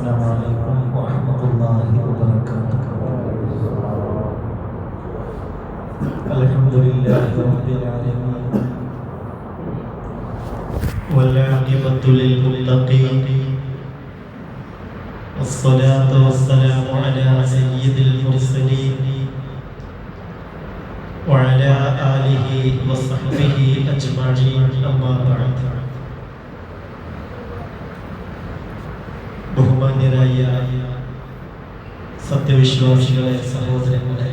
السلام عليكم ورحمة الله وبركاته. الحمد لله رب العالمين والعاقبة للمتقين والصلاة والسلام على سيد المرسلين وعلى آله وصحبه أجمعين. أما بعد. ബഹുമാന്യരായ സത്യവിശ്വാസികളെ, സഹോദരങ്ങളെ,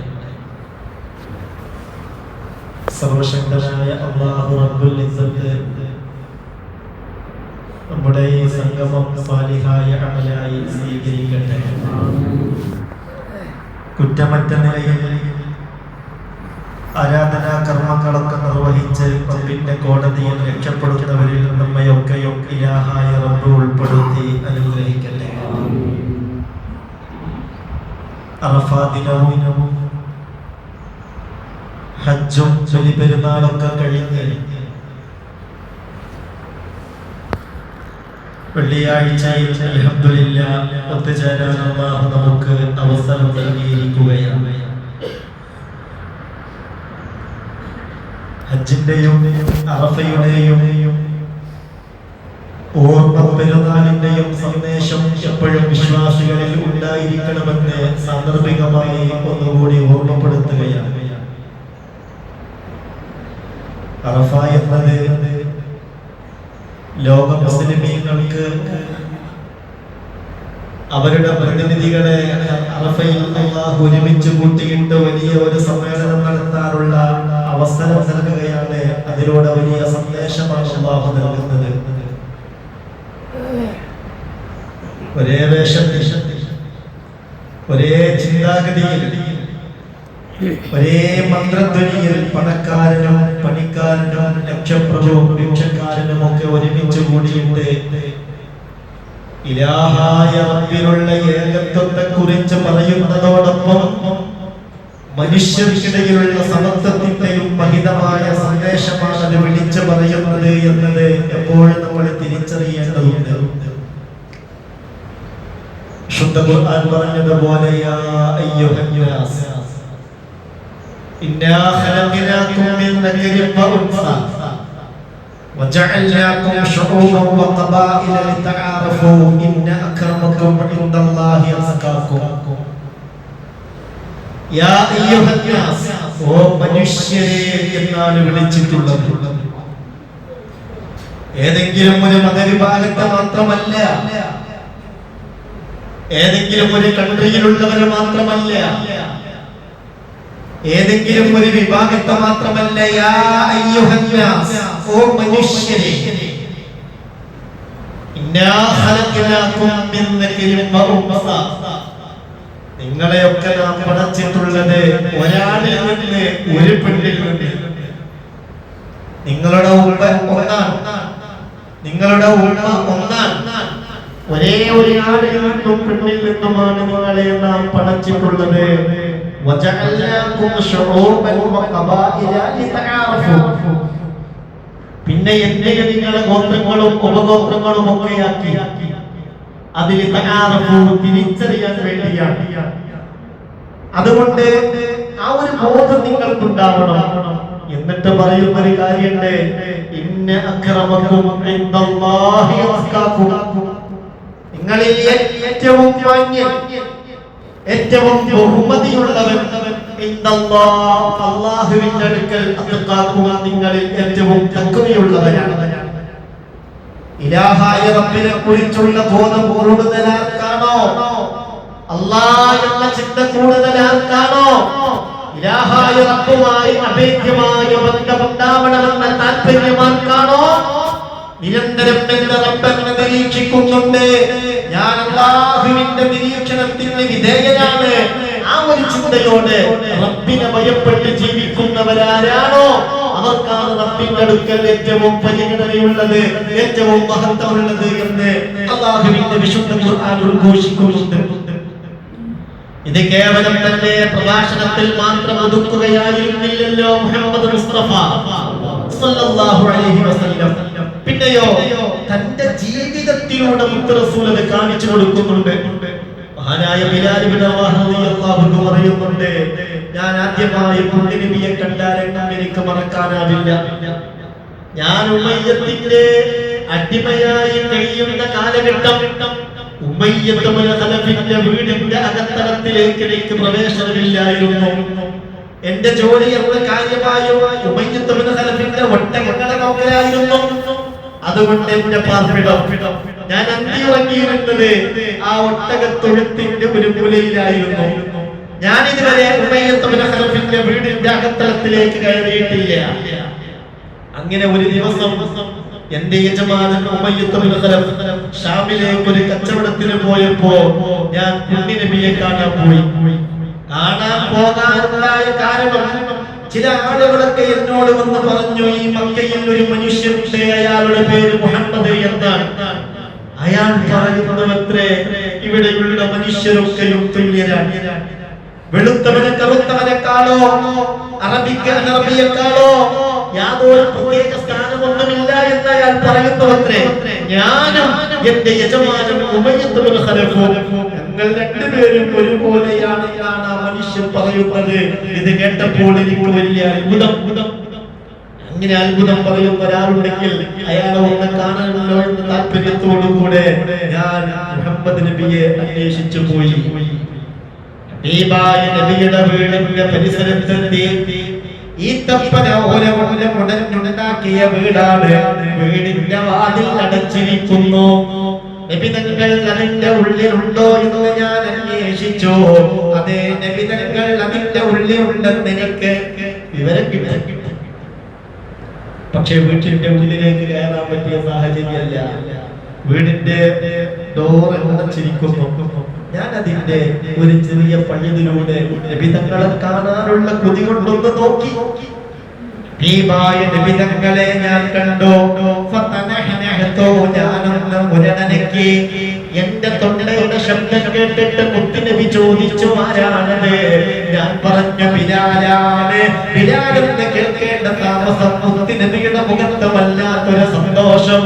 സർവശക്തനായ അല്ലാഹു റബ്ബുൽ ഇസ്സത്ത് നമ്മുടെ ഈ സംഗമം സാലിഹായ അമലായി സ്വീകരിക്കട്ടെ. കുറ്റമറ്റ നിലയിൽ ആരാധനാ കർമ്മങ്ങളൊക്കെ നിർവഹിച്ച് റബ്ബിന്റെ കോടതിയിൽ രക്ഷപ്പെടുന്നവരിൽ നമ്മയൊക്കെയും ഇലാഹായ റബ്ബ് ഉൾപ്പെടുത്തി അനുഗ്രഹിക്കട്ടെ. അറഫാ ദിനവും ഹജ്ജും ബലിപെരുന്നാളൊക്കെ കഴിഞ്ഞ് വെള്ളിയാഴ്ചയിൽ അൽഹംദുലില്ലാഹ് ഒത്തുചേരാൻ അല്ലാഹു നമുക്ക് അവസരം നൽകിയിരിക്കുകയാണ്. ഹജ്ജിന്റെയും അറഫയുടെയും ഓർമ്മ പെരുന്നാളിന്റെയും സന്ദേശം എപ്പോഴും വിശ്വാസികളിൽ ഉണ്ടായിരിക്കണമെന്ന് സാന്ദർഭികമായി ഒന്നുകൂടി ഓർമ്മപ്പെടുത്തുകയാണ്. അറഫ എന്നത് ലോക മുസ്ലിമീങ്ങൾക്ക് അവരുടെ പ്രതിനിധികളെ അറഫയിൽ അല്ലാഹു ഒരുമിച്ച് കൂട്ടിയിട്ട് വലിയ ഒരു സമ്മേളനം നടത്താനുള്ള അവസരം നൽകുകയാണ്. അതിലൂടെ വലിയ സന്ദേശമാണ് അല്ലാഹു നൽകുന്നത്. ഒരേ വേഷത്തിൽ, ഒരേ ചിന്താഗതിയിൽ, ഒരേ മന്ത്രധ്വനിയിൽ പണക്കാരനും പണിക്കാരനും ലക്ഷപ്രഭുവും ഭിക്ഷക്കാരനും ഒക്കെ ഒരുമിച്ച് കൂടിയിട്ട് ഇലാഹായ റബ്ബിനുള്ള ഏകത്വത്തെ കുറിച്ച് പറയുന്നതോടൊപ്പം മനുഷ്യർക്കിടയിലുള്ള സമത്വത്തിന്റെയും മഹിതമായ സന്ദേശമാണ് അത് വിളിച്ചു പറയുന്നത് എന്നത് എപ്പോഴും നമ്മൾ തിരിച്ചറിയേണ്ടതുണ്ട്. ശുദ്ധ ഖുർആൻ പറഞ്ഞതുപോലെ യാ അയ്യുഹന്നാസ് ഇന്നാ ഖലഖനാകും മിൻ ദക്കരിൻ വ ഉൻസാ വജഅൽനാകും ശുഊബൻ വ ഖബാഇല ലിതആറഫൂ ഇന്ന അക്രമകും ഇൻദല്ലാഹി അത്ഖാകും. യാ അയ്യുഹന്നാസ്, ഓ മനുഷ്യരെ എന്നാണ് വിളിച്ചിട്ടുള്ളത്. ഏതെങ്കിലും ഒരു മതവിഭാഗത്തെ മാത്രമല്ല, ഏതെങ്കിലും ഒരു കൺട്രിയിലുള്ളവരെ മാത്രമല്ല, ഏതെങ്കിലും ഒരു വിഭാഗത്തെ മാത്രമല്ല. യാ അയ്യുഹന്നാസ്, ഓ മനുഷ്യരെ, ഇന്നാ ഖലഖനാകും മിൻ ദക്കരിൻ വ ഉൻസാ, നിങ്ങളെയൊക്കെ നാം പടച്ചിട്ടുള്ളത് ഒരാളിൽ നിന്ന്, ഒരു പെണ്ണിൽ നിന്ന്. നിങ്ങളുടെ ഉമ്മ ഒന്നാണ്, നിങ്ങളുടെ ഉമ്മ ഒന്നാണ്. ഒരേ ഒരു ആളിൽ നിന്നും പെണ്ണിൽ നിന്നുമാണ് നിങ്ങളെ നാം പടച്ചിട്ടുള്ളത്. പിന്നെ എന്റെ നിങ്ങളെ ഗോത്രങ്ങളും ഉപഗോത്രങ്ങളും ഒക്കെയാക്കി അതിൽ തിരിച്ചറിയാൻ വേണ്ടിയാണ്. അതുകൊണ്ട് ആ ഒരു ബോധം നിങ്ങൾക്കുണ്ടാവണം. എന്നിട്ട് പറയുന്ന ഒരു കാര്യമുണ്ട്, ഇന്ന അക്രമകും ഇൻദല്ലാഹി അത്ഖാകും, നിങ്ങളിൽ ഏറ്റവും മാന്യൻ, ഏറ്റവും ബഹുമതിയുള്ളവൻ ഇൻദല്ലാഹ്, അല്ലാഹുവിന്റെ അടുക്കൽ അത്ഖാകും, നിങ്ങളിൽ ഏറ്റവും തഖ്വയുള്ളവനാണ്. ഇലാഹായ റബ്ബിനെ കുറിച്ചുള്ള ബോധം കൂടുതലാർക്കാണോ, അല്ലാഹ് എന്ന ചിന്ത കൂടുതലാർക്കാണോ, ഇലാഹായ റബ്ബുമായി അഭേദ്യമായ ബന്ധമുണ്ടാവണമെന്ന താല്പര്യമാർക്കാണോ, നിരന്തരം എന്റെ റബ്ബിനെ നിരീക്ഷിക്കുന്നുണ്ട്, ഞാൻ അല്ലാഹുവിന്റെ നിരീക്ഷണത്തിന് വിധേയനാണ്, ആ ഒരു ചിന്തയോടെ റബ്ബിനെ ഭയപ്പെട്ട് ജീവിക്കുന്നവരാരാണോ അവർക്കാണ് റബ്ബിന്റെ അടുക്കൽ ഏറ്റവും പരിഗണനയുള്ളത്, ഏറ്റവും മഹത്വമുള്ളത് എന്ന് അല്ലാഹുവിന്റെ വിശുദ്ധ ഖുർആൻ ഉദ്ഘോഷിക്കുന്നുണ്ട്. ഇത് കേവലം തന്റെ പ്രഭാഷണത്തിൽ മാത്രം ഒതുക്കുകയായിരുന്നില്ലല്ലോ മുഹമ്മദ് മുസ്തഫ സല്ലല്ലാഹു അലൈഹി വസല്ലം. പിന്നെയോ തന്റെ ജീവിതത്തിൽ പ്രവൃത്തിയിലൂടെ മുത്ത് റസൂൽ അത് കാണിച്ചു കൊടുക്കുന്നുണ്ട്. മഹാനായ ബിലാൽ ഇബ്നു റവാഹ റളിയല്ലാഹു അൻഹു പറയുന്നുണ്ട്, ഞാൻ ആദ്യമായി പുണ്യനബിയെ കണ്ടാലും എനിക്ക് മറക്കാനാവില്ല. ഞാൻ ഉമയ്യത്തിന്റെ അടിമയായി കഴിയുന്ന കാലഘട്ടം, ഉമയ്യത്ത് ഇബ്നു ഖലഫിന്റെ വീടിന്റെ അകത്തളത്തിലേക്ക് എനിക്ക് പ്രവേശനമില്ലായിരുന്നു. എന്റെ ജോലി എന്ന കാര്യമായ ഉമയ്യത്ത് ഇബ്നു ഖലഫിന്റെ ഒട്ടകങ്ങളെ നോക്കലായിരുന്നു. അതുകൊണ്ട് എന്റെ പാർപ്പിടം ഞാൻ അന്തിയുറങ്ങിയിരുന്നത് ആ ഒട്ടകത്തൊഴുത്തിന്റെ ഒരു മൂലയിലായിരുന്നു. ഞാൻ ഇതുവരെ ഉമയ്യത്ത് ഇബ്നു ഖലഫിന്റെ വീടിന്റെ അകത്തളത്തിലേക്ക് കയറിയിട്ടില്ല. അങ്ങനെ ഒരു ദിവസം എന്റെ യജമാനൻ ഉമയ്യത്ത് ഇബ്നു ഖലഫ് ഷാമിലേക്ക് ഒരു കച്ചവടത്തിന് പോയപ്പോ ഞാൻ പുണ്യനബിയെ കാണാൻ പോയി. കാണാൻ പോകാനുണ്ടായ കാരണം, ചില ആളുകളൊക്കെ എന്നോട് വന്ന് പറഞ്ഞു, ഈ മക്കയിൽ ഒരു മനുഷ്യനുണ്ട്, അയാളുടെ പേര് മുഹമ്മദ് എന്നാണ്. അയാൾ പറയുന്നത്രേ, ഇവിടെയുള്ള മനുഷ്യരൊക്കെയും തുല്യരാണ്. വെളുത്തവനെ കറുത്തവനെക്കാളോ അറബിക്ക് അനറബിയെക്കാളോ യാതൊരു പ്രത്യേക സ്ഥാനമൊന്നുമില്ല എന്ന് അയാൾ പറയുന്നത്രേ. ഞാനും എന്റെ യജമാനും ഉമയ്യത്ത് ഇബ്നു ഖലഫും ഞങ്ങൾ രണ്ടുപേരും ഒരുപോലെയാണ് എന്നാണ് ആ മനുഷ്യൻ പറയുന്നത്. ഇത് കേട്ടപ്പോൾ എനിക്ക് വലിയ അത്ഭുതം. അങ്ങനെ അത്ഭുതം പറയുന്ന ഒരാളുണ്ടെങ്കിൽ അയാളെ ഒന്ന് കാണാനല്ലോ എന്ന താല്പര്യത്തോടുകൂടെ ഞാൻ മുഹമ്മദ് നബിയെ അന്വേഷിച്ചു പോയി. നബിയുടെ വീടിന്റെ പരിസരത്തെത്തി. ഈത്തപ്പനോലമുടനുണ്ടാക്കിയ വീടാണ്. വീടിന്റെ വാതിൽ അടച്ചിരിക്കുന്നു. നബി തങ്ങൾ അതിന്റെ ഉള്ളിലുണ്ടോ എന്ന് ഞാൻ അന്വേഷിച്ചു. അതേ, നബി തങ്ങൾ അതിന്റെ ഉള്ളിലുണ്ടെന്ന് എനിക്ക് വിവരം കിട്ടി. പക്ഷെ വീട്ടിന്റെ ഉള്ളിലേക്ക് കയറാൻ പറ്റിയ സാഹചര്യമല്ല. വീടിന്റെ ഡോർ അടച്ചിരിക്കുന്നു. ഞാൻ അതിന്റെ ഒരു ചെറിയ പഴുതിലൂടെ നബി തങ്ങളെ കാണാനുള്ള കൊതി കൊണ്ടൊന്ന് നോക്കി. നബി തങ്ങളെ ഞാൻ കണ്ടു. ഞാനൊന്ന് മുരടനക്കി. എന്റെ തൊണ്ടയുടെ ശബ്ദം കേട്ടിട്ട് മുത്തുനബി ചോദിച്ചു, ആരാണത്? ഞാൻ പറഞ്ഞു, ബിലാലാണ്. ബിലാലെന്ന് കേൾക്കേണ്ട താമസം മുത്തുനബിയുടെ മുഖത്ത് വല്ലാത്തൊരു സന്തോഷം.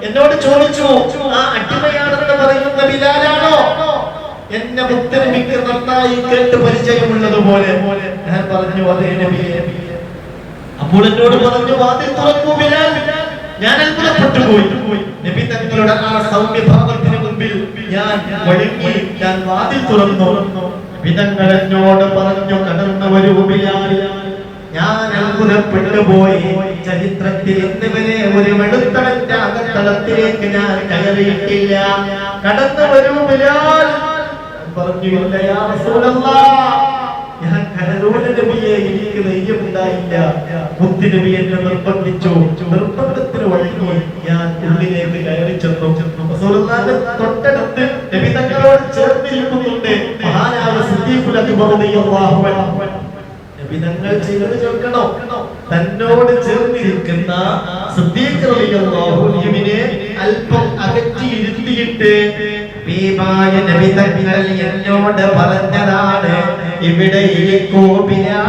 എന്നോട് ചോദിച്ചു, ആ അടിമയാണെന്ന് പറയുന്ന ബിലാലാണോ? എന്നെ മുത്തുനബിക്ക് നന്നായി കേട്ട് പരിചയമുള്ളതുപോലെ ഞാൻ പറഞ്ഞു, അതേ നബിയെ. അപ്പോൾ എന്നോട് പറഞ്ഞു, വാതിൽ തുറക്കൂ ബിലാൽ. ഞാൻ അത്ഭുതപ്പെട്ടു പോയി. നബി തങ്ങളുടെ ആ സൗമ്യഭാവത്തിന് മുമ്പിൽ ഞാൻ വഴങ്ങി. ഞാൻ വാതിൽ തുറന്നു. നബി തങ്ങൾ എന്നോട് പറഞ്ഞു, കടന്നു വരൂ ബിലാൽ. ഞാൻ അത്ഭുതപ്പെട്ടു പോയി. ചരിത്രത്തിൽ ഇന്നുവരെ ഒരു വെളുത്തവന്റെ അകത്തളത്തിലേക്ക് ഞാൻ കയറിയിട്ടില്ല. കടന്നു വരൂ ബിലാൽ പറഞ്ഞു. ഇല്ല യാ റസൂലല്ലാഹ്, ഞാൻ കരൂല നബിയെ, എനിക്ക് ധൈര്യമുണ്ടായില്ല. മുത്തുനബി എന്നെ നിർബന്ധിച്ചു. നിർബന്ധത്തിന് വഴങ്ങി ഞാൻ ഉള്ളിലേക്ക് കയറി ചെന്നു. റസൂലുള്ളാഹിന്റെ തൊട്ടടുത്ത് നബി തങ്ങളോട് ചേർന്നിരിക്കുന്നുണ്ട് മഹാനായ സിദ്ദീഖുൽ അക്ബർ റളിയല്ലാഹു അൻഹു. നബി തങ്ങൾ ചെയ്തത് കേൾക്കണോ? തന്നോട് ചേർന്നിരിക്കുന്ന സിദ്ദീഖ് റളിയല്ലാഹു അൻഹുവിനെ അല്പം അകറ്റി ഇരുത്തിയിട്ട് നബി തങ്ങൾ എന്നോട് പറഞ്ഞതാണ്, ഇവിടെ ഇരിക്കൂ ബിലാൽ.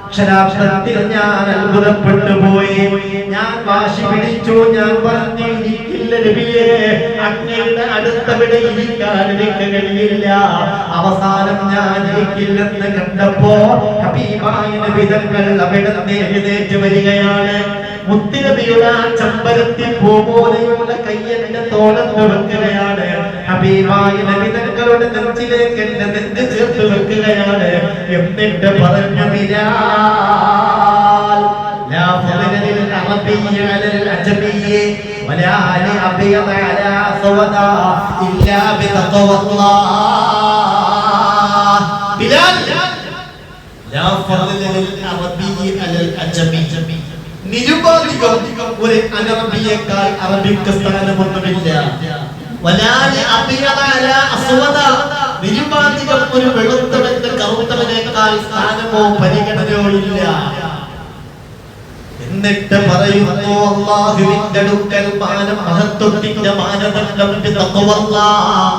അക്ഷരാർത്ഥത്തിൽ ഞാൻ അത്ഭുതപ്പെട്ടു പോയി. ഞാൻ വാശി പിടിച്ചു. ഞാൻ പറഞ്ഞു, ഇരിക്കില്ല നബിയെ, അങ്ങയുടെ അടുത്തവിടെ ഇരിക്കാൻ എനിക്ക് കഴിയില്ല. അവസാനം ഞാൻ ഇരിക്കില്ലെന്ന് കണ്ടപ്പോ ഹബീബായ നബി തങ്ങൾ അവിടെ നിന്ന് എഴുന്നേറ്റ് വരികയാണ്. മുത്തുനബിയുടെ ചമ്പരത്തി പൂ പോലെയുള്ള കയ്യെന്റെ തോളത്ത് വെക്കുകയാണ്. ഹബീബായ നബി തങ്ങളുടെ നെഞ്ചിലേക്ക് എന്റെ നെഞ്ച് ചേർത്ത് വെക്കുകയാണ്. എന്നിട്ട് പറഞ്ഞു, ബിലാൽ, ലാ ഫളന ലിൽ അറബിയ്യ അലൽ അജമിയ്യ വലാ ലി അബിയദ അലാ സവദാ ഇല്ലാ ബിതഖവല്ലാഹ്. ബിലാൽ, ലാ ഫളന ലിൽ അറബിയ്യ അലൽ അജമിയ്യ, നിരുപാധികം ഒരു അനറബിയേക്കാൾ അറബിക്ക് സ്ഥാനമൊന്നുമില്ല. നിരുപാധികം ഒരു വെളുത്തവന്റെ കറുത്തവനേക്കാൾ സ്ഥാനമോ പരിഗണനയോ ഇല്ല. എന്നിട്ട് പറയുന്നു, അല്ലാഹുവിന്റെ അടുക്കൽ മാനം മഹത്വത്തിന്റെ മാനദണ്ഡം തഖ്വല്ലാഹ്.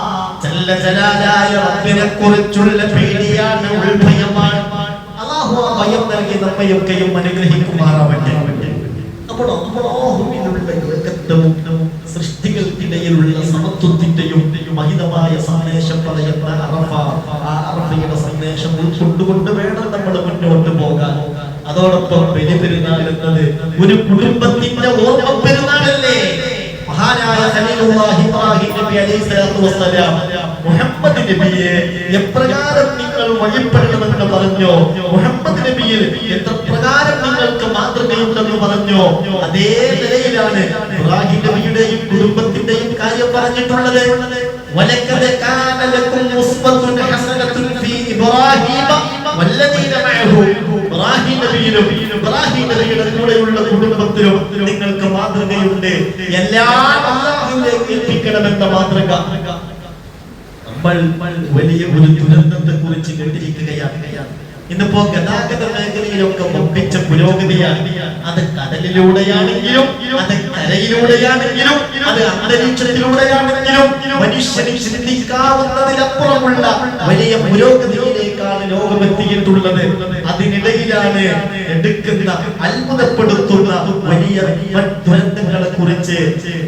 ജല്ല ജലാലായ റബ്ബിനെ കുറിച്ചുള്ള പേടിയാണ്, ഉൾഭയമാണ്. അല്ലാഹു ആ ഭയം നൽകി നമ്മയൊക്കെയും അനുഗ്രഹിക്കുമാറാവട്ടെ. അപ്പോൾ അല്ലാഹുവിനുള്ള ഏറ്റവും സൃഷ്ടികൾക്കിടയിലുള്ള സമത്വത്തിന്റെയും മഹിതമായ സന്ദേശം പറയുന്ന അറഫ, ആ അറഫയുടെ സന്ദേശം ഉൾക്കൊണ്ടുകൊണ്ട് വേണം നമ്മൾ മുന്നോട്ട് പോകാൻ. അതോടൊപ്പം ബലിപെരുന്നാൾ എന്നത് ഒരു കുടുംബത്തിന്റെ ഓർമ്മ പെരുന്നാളല്ലേ. മഹാനായ ഖലീലുല്ലാഹി ഇബ്രാഹിം നബി അലൈഹിസ്സലാത്തു വസ്സലാം മുഹമ്മദ് നബിയെ എപ്രകാരം നിങ്ങൾ വഴിപ്പെടണമെന്ന് പറഞ്ഞോ, മുഹമ്മദ് നബിയിൽ എത്രപ്രകാരം നിങ്ങൾക്ക് മാതൃകയുണ്ടെന്ന് പറഞ്ഞോ, അതേ നിലയിലാണ് ഇബ്രാഹിം നബിയുടെയും കുടുംബത്തിന്റെയും കാര്യം പറഞ്ഞിട്ടുള്ളത്. വലഖദ് കാന ലക്കും ഉസ്വത്തുൻ ഹസനത്തുൻ ഫീ ഇബ്രാഹീമ വല്ലദീന മഅഹു. ഇബ്രാഹിം നബിയിലും ഇബ്രാഹിം നബിയുടെ കൂടെയുള്ള കുടുംബത്തിലും നിങ്ങൾക്ക് മാതൃകയുണ്ട്. എല്ലാം അല്ലാഹുവിലേക്ക് ഏൽപ്പിക്കണമെന്ന മാതൃക. നമ്മൾ വലിയ ഒരു ദുരന്തത്തെ കുറിച്ച് കേട്ടിരിക്കുകയാണ്. ഇന്നിപ്പോ ഗതാഗത മേഖലയിലൊക്കെ വമ്പിച്ച പുരോഗതിയാണ്. അത് കടലിലൂടെയാണെങ്കിലും, അത് കരയിലൂടെയാണെങ്കിലും, അത് അന്തരീക്ഷത്തിലൂടെയാണെങ്കിലും മനുഷ്യന് ചിന്തിക്കാവുന്നതിലപ്പുറമുള്ള വലിയ പുരോഗതിയിലേക്കാണ് ലോകമെത്തിയിട്ടുള്ളത്. അതിനിടയിലാണ് എടുക്കുന്ന അത്ഭുതപ്പെടുത്തുന്ന വലിയ ദുരന്തങ്ങളെ കുറിച്ച്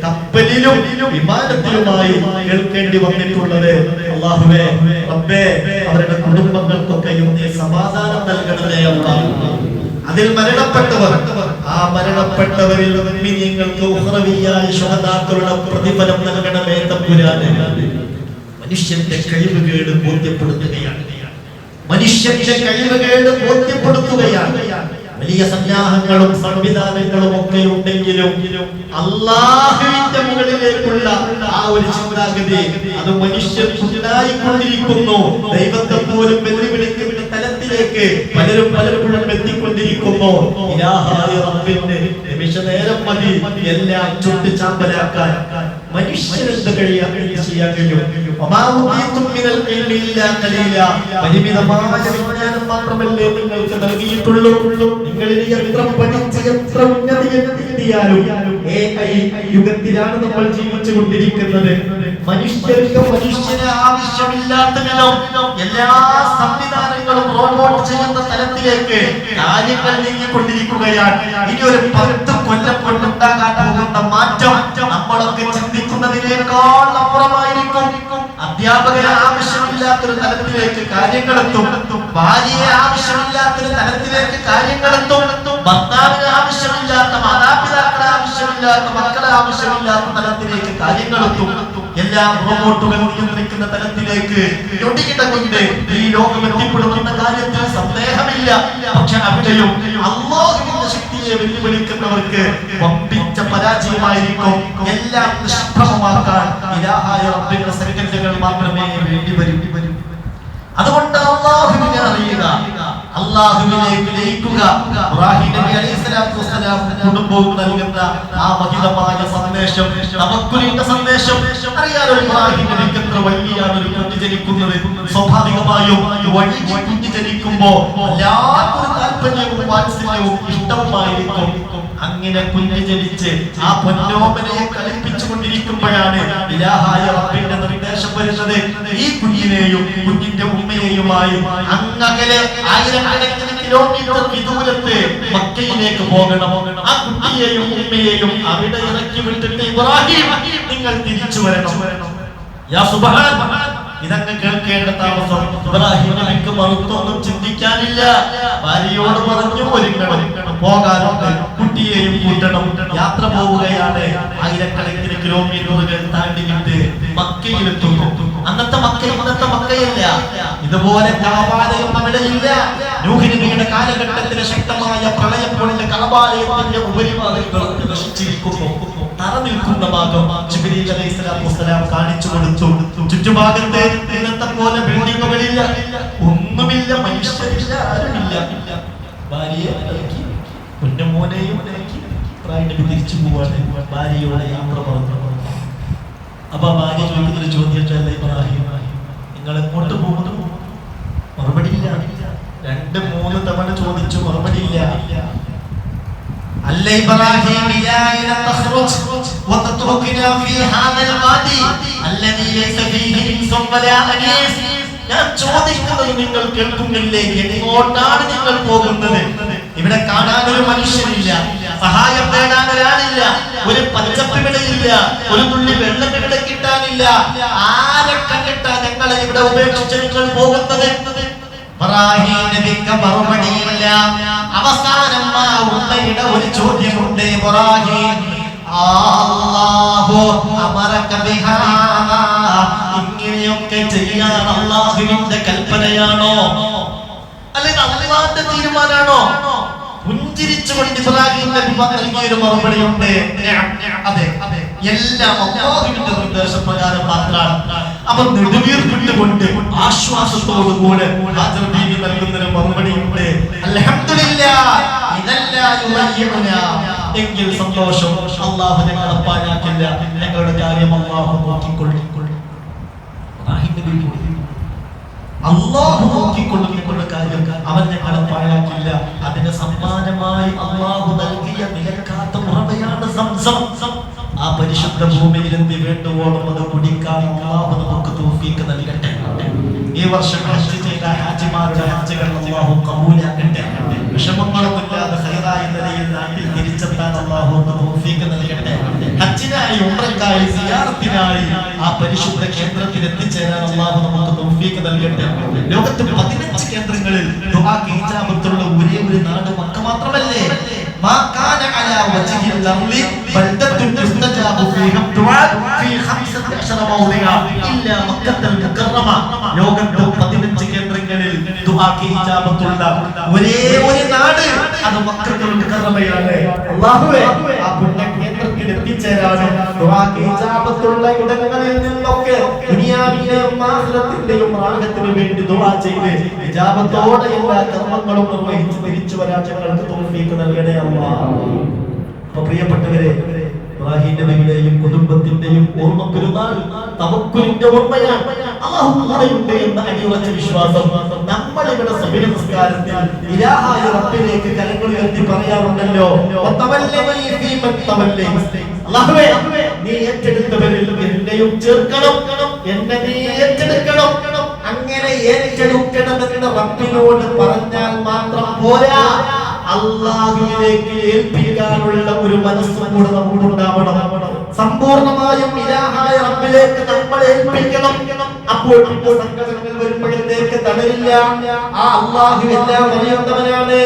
കപ്പലിലും വിമാനത്തിലുമായി കേൾക്കേണ്ടി വന്നിട്ടുള്ളത്. അല്ലാഹുവേ, റബ്ബേ, അവരുടെ കുടുംബങ്ങൾക്കൊക്കെയും സമാധാനം നൽകണമേ അല്ലാഹ്. അതിൽ മരണപ്പെട്ടവർ, ആ മരണപ്പെട്ടവരിൽ മുഅ്മിനീങ്ങൾക്ക് ഉഖ്റവിയായ ശുഹദാക്കളുടെ പ്രതിഫലം നൽകണമേ തമ്പുരാനെ. മനുഷ്യന്റെ കഴിവുകേട് ബോധ്യപ്പെടുത്തുകയാണ്, മനുഷ്യന്റെ കഴിവുകേട് ബോധ്യപ്പെടുത്തുകയാണ്. വലിയ സന്നാഹങ്ങളും സംവിധാനങ്ങളും ഒക്കെ ഉണ്ടെങ്കിലും അല്ലാഹുവിന്റെ മുകളിലേക്കുള്ള ആ ഒരു ചിന്താഗതി അത് മനുഷ്യൻ ഉണ്ടായിക്കൊണ്ടിരിക്കുന്നു. ദൈവത്തെ പോലും വെല്ലുവിളിക്കുന്ന തലത്തിലേക്ക് പലരും പലപ്പോഴും എത്തിക്കൊണ്ടിരിക്കുന്നു. ഇലാഹായ റബ്ബിന്റെ നിമിഷ നേരം മതി എല്ലാം ചുട്ടുചാമ്പലാക്കാൻ. മനുഷ്യനെന്ത് ചെയ്യാൻ കഴിയും? പരിമിതമായ വിജ്ഞാനം മാത്രമല്ലേ നിങ്ങൾക്ക് നൽകിയിട്ടുള്ളൂ. നിങ്ങളിൽ എത്ര പഠിച്ച് എത്ര ഉന്നതി എത്തിയാലും യുഗത്തിലാണ് നമ്മൾ ജീവിച്ചുകൊണ്ടിരിക്കുന്നത്. മനുഷ്യർക്ക് മനുഷ്യന് ആവശ്യമില്ലാത്ത വിധം എല്ലാ സംവിധാനങ്ങളും റോബോട്ട് ചെയ്യുന്ന തലത്തിലേക്ക് കാര്യങ്ങൾ നീങ്ങിക്കൊണ്ടിരിക്കുകയാണ്. ഇനി ഒരു 10 കൊല്ലം കൊണ്ടുണ്ടാകാൻ പോകുന്ന മാറ്റം നമ്മളൊക്കെ ചിന്തിക്കുന്നതിനേക്കാൾ അപ്പുറമായിരിക്കും. അധ്യാപകരെ ആവശ്യമില്ലാത്തൊരു തലത്തിലേക്ക് കാര്യങ്ങളെത്തും, ഭാര്യയെ ആവശ്യമില്ലാത്തൊരു തലത്തിലേക്ക് കാര്യങ്ങളെത്തും, ഭർത്താവിന് ആവശ്യമില്ലാത്ത, മാതാപിതാക്കളെ ആവശ്യമില്ലാത്ത, മക്കളെ ആവശ്യമില്ലാത്ത തലത്തിലേക്ക് കാര്യങ്ങളെത്തും. എല്ലാം റോബോട്ടുകൾ നിയന്ത്രിക്കുന്ന തലത്തിലേക്ക് ഞൊടിയിട കൊണ്ട് ഈ ലോകം എത്തിപ്പെടുമെന്ന കാര്യത്തിൽ സന്ദേഹമില്ല. പക്ഷെ അവിടെയും അല്ലാഹുവിന്റെ ശക്തിയെ വെല്ലുവിളിക്കുന്നവർക്ക് വമ്പിച്ച പരാജയമായിരിക്കും. എല്ലാം നിഷ്പ്രഭമാക്കാൻ ഇലാഹായ റബ്ബിന്റെ സെക്കൻഡുകൾ മാത്രമേ വേണ്ടി വരും. അതുകൊണ്ട് അല്ലാഹുവിനെ അറിയുക, അല്ലാഹുവിലേക്ക് ലയിക്കുക. ഇബ്രാഹിം നബി അലൈഹിസ്സലാത്തു വസ്സലാം കുടുംബവും നൽകുന്ന ആ മഹിതമായ സന്ദേശം, തവക്കുലിന്റെ സന്ദേശം അറിയാലോ. ഇബ്രാഹിം നബിക്ക് എത്ര വൈകിയാണ് ഒരു കുഞ്ഞ് ജനിക്കുന്നത്. സ്വാഭാവികമായും വഴി കുഞ്ഞ് ജനിക്കുമ്പോ എല്ലാവർക്കും താല്പര്യവും വാത്സല്യവും ഇഷ്ടവുമായിരിക്കും. അങ്ങനെ കുഞ്ഞ് ജനിച്ച് ആ പൊന്നോമനയെ കളിപ്പിച്ചുകൊണ്ടിരിക്കുമ്പോഴാണ് ഇലാഹായ റബ്ബിന്റെ നിർദ്ദേശം വരുന്നത്. ഈ കുഞ്ഞിനെയും കുഞ്ഞിന്റെ ഉമ്മയെയുമായി അങ്ങകലെ ആയിരക്കണക്കിന് കിലോമീറ്റർ വിദൂരത്ത് മക്കയിലേക്ക് പോകണം. ആ കുട്ടിയെയും ഉമ്മയെയും അവിടെ ഇറക്കി വിട്ടിട്ട് ഇബ്രാഹിം നിങ്ങൾ തിരിച്ചു വരണം. യാ സുബ്ഹാൻ, ഇതൊക്കെ കേൾക്കേണ്ട താമസം ഇബ്രാഹിം നബിക്ക് മറുത്തൊന്നും ചിന്തിക്കാനില്ല. ഭാര്യയോട് പറഞ്ഞു ഒരുങ്ങണം, പോകാനുണ്ട്, കുട്ടിയെയും കൂട്ടണം. യാത്ര പോവുകയാണ്. ആയിരക്കണക്കിന് കിലോമീറ്ററുകൾ താണ്ടി വിട്ട് മക്കയിലെത്തുന്നു. അന്നത്തെ മക്ക ഇന്നത്തെ മക്കയല്ല. ഇതുപോലെ കഅബാലയം അവിടെയില്ല. നൂഹ് നബിയുടെ കാലഘട്ടത്തിലെ ശക്തമായ പ്രളയം കൊണ്ട് കഅബാലയത്തിന്റെ ഉപരിഭാഗങ്ങൾ നശിച്ചിരിക്കുന്നു. തറ നിൽക്കുന്ന ഭാഗം ജിബ്രീൽ അലൈഹിസ്സലാത്തു വസ്സലാം കാണിച്ചു കൊടുത്തു. ചുറ്റുഭാഗത്ത് ഇന്നത്തെ പോലെ ബിൽഡിങ്ങുകളില്ല, ഒന്നുമില്ല, മനുഷ്യരില്ല, ആരുമില്ല. ഭാര്യയെ ഇറക്കി, കുഞ്ഞുമോനെയും ഇറക്കി ഇബ്രാഹിം നബി തിരിച്ചു പോവാണ്. ഭാര്യയോടെ യാത്ര പറഞ്ഞു. അപ്പൊ ഭാര്യ ചോദിക്കുന്നൊരു ചോദ്യം, ഇബ്രാഹിം നിങ്ങൾ എങ്ങോട്ട് പോകുന്നു? മറുപടിയില്ല. 2-3 തവണ ചോദിച്ചു, മറുപടിയില്ല. അല്ല ഇബ്രാഹിം ഇലാ തഖ്റുജ് വതത്റുക്നാ ഫീ ഹാദൽ വാദി അല്ലദീ ലൈസ ഫീഹി ഇൻസുൻ വലാ അനീസ്. ഞാൻ ചോദിക്കുന്നത് നിങ്ങൾ കേൾക്കുന്നില്ലേ? എങ്ങോട്ടാണ് നിങ്ങൾ പോകുന്നത്? ഇവിടെ കാണാനൊരു മനുഷ്യനില്ല, സഹായം നേടാൻ ഒരാളില്ല, ഒരു പച്ചപ്പിടയില്ല, ഒരു തുള്ളി വെള്ളം ഇവിടെ കിട്ടാനില്ല. ആരെ കണ്ടിട്ടാ ഞങ്ങളെ ഇവിടെ ഉപേക്ഷിച്ച് നിങ്ങൾ പോകുന്നത്? ഇബ്രാഹിം നബിക്ക് മറുപടിയില്ല. അവസാനം ആ ഉമ്മയുടെ ഒരു ചോദ്യമുണ്ട്. ഇബ്രാഹിം, അല്ലാഹു അമറക ബിഹാ, ഇങ്ങനെയൊക്കെ ചെയ്യാൻ അല്ലാഹുവിന്റെ കൽപ്പനയാണോ, അല്ലെങ്കിൽ അല്ലാഹുവിന്റെ തീരുമാനമാണോ? പുഞ്ചിരിച്ചുകൊണ്ട് ഇബ്രാഹിം നബി നൽകിയൊരു മറുപടിയുണ്ട്. അതെ, എല്ലാം അല്ലാഹുവിന്റെ നിർദ്ദേശപ്രകാരം മാത്രമാണ്. അവർ നെടുവീർപ്പിട്ടുകൊണ്ട് ആശ്വാസത്തോടുകൂടെ ഹാജർ ബീവി നൽകുന്നൊരു മറുപടിയുണ്ട്. അൽഹംദുലില്ലാഹ്, ഇദല്ലാ യുറയ്യുനാ, എങ്കിൽ സന്തോഷം, അല്ലാഹു ഞങ്ങളെ പാഴാക്കില്ല, ഞങ്ങളുടെ കാര്യം അല്ലാഹു നോക്കിക്കൊള്ളും. അല്ലാഹു നോക്കിക്കൊള്ളുന്ന കാര്യം അവൻ ഞങ്ങളെ പാഴാക്കില്ല. അതിന് സമ്മാനമായി അല്ലാഹു നൽകിയ നിലക്കാത്ത ഉറവയാണ് സംസം. ആ പരിശുദ്ധ ഭൂമിയിൽ എന്ത് വേണ്ടുവോളം അത് കുടിക്കാൻ അല്ലാഹു നമുക്ക് തൗഫീഖ് നൽകട്ടെ. ഈ വർഷം ഹജ്ജ് ചെയ്ത ഹാജിമാരുടെ ഹജ്ജുകൾ അല്ലാഹു കബൂലാക്കട്ടെ. വിഷമങ്ങളൊന്നുമില്ലാതെ ഖൈറായ നിലയിൽ നാട്ടിൽ തിരിച്ചെത്താൻ അല്ലാഹു തൗഫീഖ് നൽകട്ടെ. ഹജ്ജിനായി, ഉംറയ്ക്കായി, സിയാറത്തിനായി ആ പരിശുദ്ധ കേന്ദ്രത്തിൽ എത്തിച്ചേരാൻ അല്ലാഹു നമുക്ക് തൗഫീഖ് നൽകട്ടെ. ലോകത്ത് 15 കേന്ദ്രങ്ങളിൽ ദുആക്ക് ഇജാബത്തുള്ള ഒരേ ഒരു നാട് മക്ക മാത്രമല്ലേ? മാ കാന അലാ വജ്ഹിൽ അർളി ബൽദത്തുൻ യുസ്തജാബു ഫീഹാ ദുആ ഫീ 15 മൗദിഅ ഇല്ലാ മക്കത്തുൽ മുകറമ. ലോകത്ത് 15 കേന്ദ്രങ്ങളിൽ ദുആക്ക് ഇജാബത്തുള്ള ഒരേ ഒരു നാട് അത് മക്കത്തുൽ മുകറമയാണ്. അല്ലാഹുവേ, ആ പുണ്യ കേന്ദ്രത്തിൽ എത്തിച്ചേരാനും ദുആക്ക് ഇജാബത്തുള്ള ഇടങ്ങളിൽ നിന്നൊക്കെ ദുനിയാവിലെയും ആഖിറത്തിലെയും റാഹത്തിന് വേണ്ടി ദുആ ചെയ്ത് ഇജാബത്തോടെ എല്ലാ കർമ്മങ്ങളും നിർവഹിച്ച് തിരിച്ചു വരാൻ ഞങ്ങൾക്ക് തൗഫീഖ് നൽകണേ അല്ലാഹ്. പ്രിയപ്പെട്ടവരെ, ഇബ്രാഹിം നബിയുടെയും കുടുംബത്തിന്റെയും ഓർമ്മ പെരുന്നാൾ തവക്കുലിന്റെ ഓർമ്മയാണ്. അല്ലാഹു കൂടെയുണ്ട് എന്ന അടിയുറച്ച വിശ്വാസം നമ്മൾ ഇവിടെ സുബഹി നിസ്കാരത്തിൽ ഇലാഹായ റബ്ബിലേക്ക് കരങ്ങൾ ഉയർത്തി പറയാറുണ്ടല്ലോ. അല്ലാഹുവേ, നീ ഏറ്റെടുത്തവരിൽ എന്നെയും ചേർക്കണം, എന്നെ നീ ഏറ്റെടുക്കണം. അങ്ങനെ ഏറ്റെടുക്കണമെന്ന് റബ്ബിനോട് പറഞ്ഞാൽ മാത്രം പോരാ, അല്ലാഹുവിലേക്ക് ഏൽപ്പിക്കാനുള്ള ഒരു മനസ്സും കൂടെ നമുക്കുണ്ടാവണം. സമ്പൂർണമായും ഇലാഹായ റബ്ബിലേക്ക് നമ്മൾ ഏൽപ്പിക്കണം. അപ്പോൾ സങ്കടങ്ങൾ വരുമ്പോഴത്തേക്ക് തടയില്ല. ആ അല്ലാഹു എല്ലാം അറിയുന്നവനാണ്.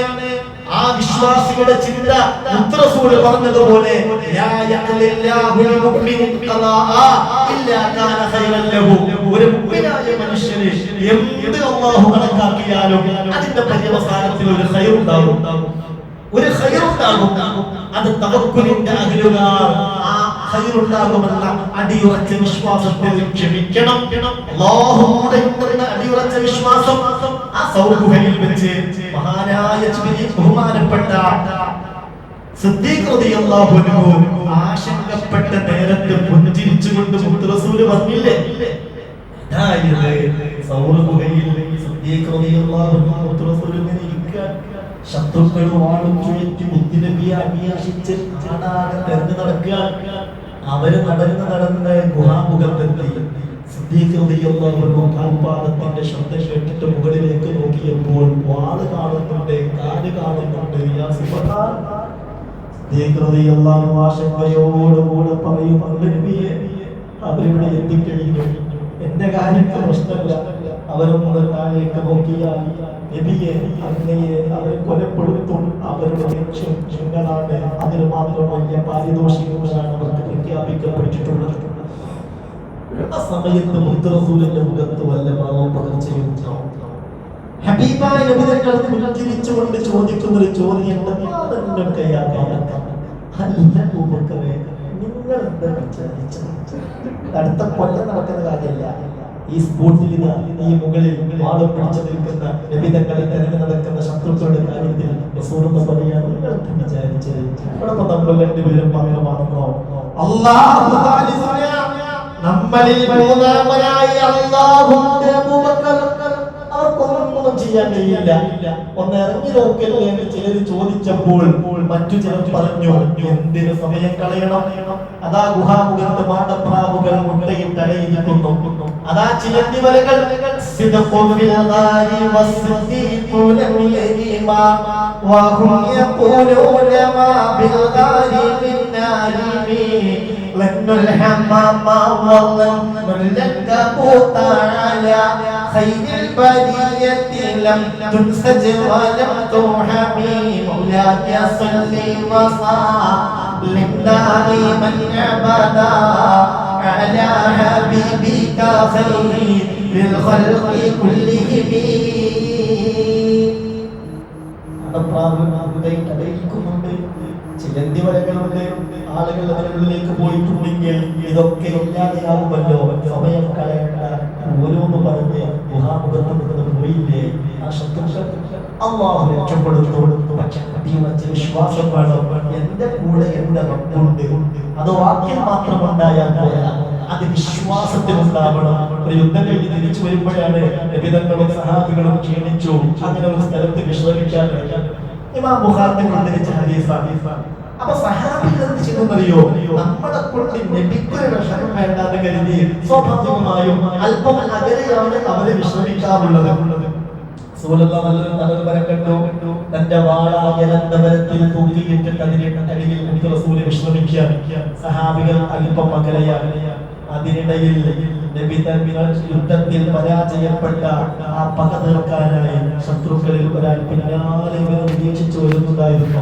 ആ വിശ്വാസികളുടെ ചിന്ത റസൂൽ പറഞ്ഞതുപോലെ ഒരു മുഅ്മിനായ മനുഷ്യന് എന്ത് അല്ലാഹു കണക്കാക്കിയാലും അതിന്റെ പര്യവസാനത്തിൽ ഒരു ഖൈർ ഉണ്ടാകും, ഒരു ഖൈർ ഉണ്ടാകും. അത് തവക്കുലിന്റെ അഹ്ലുകാർ ആ ഖൈർ ഉണ്ടാകുമെന്ന അടിയുറച്ച വിശ്വാസത്തിൽ ക്ഷമിക്കണം. അല്ലാഹുവോട് ഉണ്ടെന്ന അടിയുറച്ച വിശ്വാസം ആ സൗഖ്യയിൽ വെച്ച് മഹാനായ ബഹുമാനപ്പെട്ട സിദ്ദീഖ് റളിയല്ലാഹു അൻഹു ആശങ്കപ്പെട്ട നേരത്തെ പുഞ്ചിരിച്ചുകൊണ്ട് മുത്ത് റസൂൽ പറഞ്ഞില്ലേ, സൗഖ്യയിൽ സിദ്ദീഖ് റളിയല്ലാഹു അൻഹു മുത്ത് റസൂൽ ഇങ്ങനെ ഇരിക്കാൻ, ശത്രുക്കൾ വാളും ചുഴറ്റി മുത്തുനബിയെ അന്വേഷിച്ച് ആടാകെ തെരഞ്ഞു നടക്കുക. അവര് നടന്ന് ഗുഹാമുഖത്തെത്തി. സിദ്ദീഖ് റളിയല്ലാഹു അൻഹു കാൽപാദത്തിന്റെ ശബ്ദം കേട്ടിട്ട് മുകളിലേക്ക് നോക്കിയപ്പോൾ വാള് കാണുന്നുണ്ട്, കാല് കാണുന്നുണ്ട്. യാ സുബ്ഹാൻ. സിദ്ദീഖ് റളിയല്ലാഹു അൻഹു ആശങ്കയോടുകൂടെ പറയുന്നുണ്ട്, നബിയെ, അവരിവിടെ എത്തിക്കഴിഞ്ഞു, എന്റെ കാര്യത്തിൽ പ്രശ്നമില്ല. അവരൊന്നും താഴേക്ക് നോക്കിയാൽ നബിയെ, അങ്ങയെ അവർ കൊലപ്പെടുത്തും, അവരുടെ ലക്ഷ്യം നിങ്ങളാണ്, അതിന് മാത്രം വലിയ പാരിതോഷികങ്ങളാണ് അവർക്ക് പ്രഖ്യാപിക്കപ്പെട്ടിട്ടുള്ളത്. ആ സമയത്ത് മുത്ത് റസൂലിന്റെ മുഖത്ത് വല്ല ഭാവം പകർച്ചയുണ്ടോ? ഹബീബായ നബി തങ്ങൾ പുഞ്ചിരിച്ചുകൊണ്ട് ചോദിക്കുന്ന ഒരു ചോദ്യം, നിങ്ങൾ എന്താ വിചാരിച്ചത്? അടുത്ത കൊല്ലം നടക്കുന്ന കാര്യമല്ല. ഈ സ്പോട്ടിൽ ഈ മുകളിൽ ആളും പിടിച്ചു നിൽക്കുന്ന നബി തങ്ങളെ തെരഞ്ഞു നടക്കുന്ന ശത്രുക്കളുടെ കാര്യത്തിൽ റസൂലുള്ളാഹി പറയാൻ നിങ്ങൾ വിചാരിച്ചത് ഇവിടെ നമ്മൾ രണ്ടുപേരും മാത്രമാണെന്നോ? അല്ലാഹു നമ്മളിൽ മൂന്നാമനായി അല്ലാഹുവിന്റെ അബൂബക്കർ അവർക്കൊന്നും ചെയ്യാൻ കഴിയില്ല. ഒന്ന് ഇറങ്ങി നോക്കല്ലേ എന്ന് ചിലർ ചോദിച്ചപ്പോൾ മറ്റു ചിലർ പറഞ്ഞു, എന്തിന് സമയം കളയണം? അതാ ഗുഹാമുഖത്ത് മാടപ്രാവുകൾ മുട്ടയിട്ടടയിരിക്കുന്നു. അതാ ചിലന്തി വലകൾ وهم يقولون ما بالغار من نارمي ظن الحمام وظن الكبوت على خير البرية لم تنسج ولم ترحمي مولاي صل وسلم دائما ابدا على حبيبك خير الخلق كلهم. ചിലന്തി വലകളുണ്ട്, ആളുകൾ അതിനുള്ളിലേക്ക് പോയിട്ടുണ്ടെങ്കിൽ ഇതൊക്കെ ഇല്ലാതെയാകുമല്ലോ, സമയം കളയേണ്ട, ഓരോന്ന് പറഞ്ഞ് മുഖാമുഖത്ത് നിന്ന് പോയില്ലേ ആ ശത്രുക്കൾ അല്ലാഹു രക്ഷപ്പെടുന്നു. പക്ഷെ അടിയുറച്ച വിശ്വാസം വേണം, എന്റെ കൂടെ എന്റെ റബ്ബുണ്ട്. അത് വാക്യം മാത്രമുണ്ടായാൽ പോരാ, അത് വിശ്വാസത്തിനുണ്ടാവണം. ഒരു യുദ്ധം കഴിഞ്ഞ് തിരിച്ചു വരുമ്പോഴാണ് നബിതങ്ങളും സഹാബികളും ക്ഷീണിച്ചു, അങ്ങനെ ഒരു സ്ഥലത്ത് വിശ്രമിക്കാൻ ഇമാം ബുഖാരി ഉദ്ധരിച്ച ഹദീസാണ്. അപ്പൊ സഹാബികൾ എന്ത് ചെയ്യുന്നറിയോ, നമ്മളെ കൊണ്ട് നബിക്കൊരു വിഷമം വേണ്ടാന്ന് കരുതി സ്വാഭാവികമായും അല്പം അകലെയാണ് അവരെ വിശ്രമിക്കാറുള്ളത്. നല്ലൊരു മരം കണ്ടു, തന്റെ വാളായനന്തപരത്തിൽ തൂക്കിയിട്ടിട്ട് അതിന്റെ അടിയിൽ റസൂല് വിശ്രമിക്കാൻ. സഹാബികൾ അല്പം അകലെയാണ്. അതിനിടയിൽ നബി തങ്ങൾ യുദ്ധത്തിൽ പരാജയപ്പെട്ട ആ പക തീർക്കാനായി ശത്രുക്കളിൽ ഒരാൾ പിന്നാലെ നിരീക്ഷിച്ചു വരുന്നതായിരുന്നു.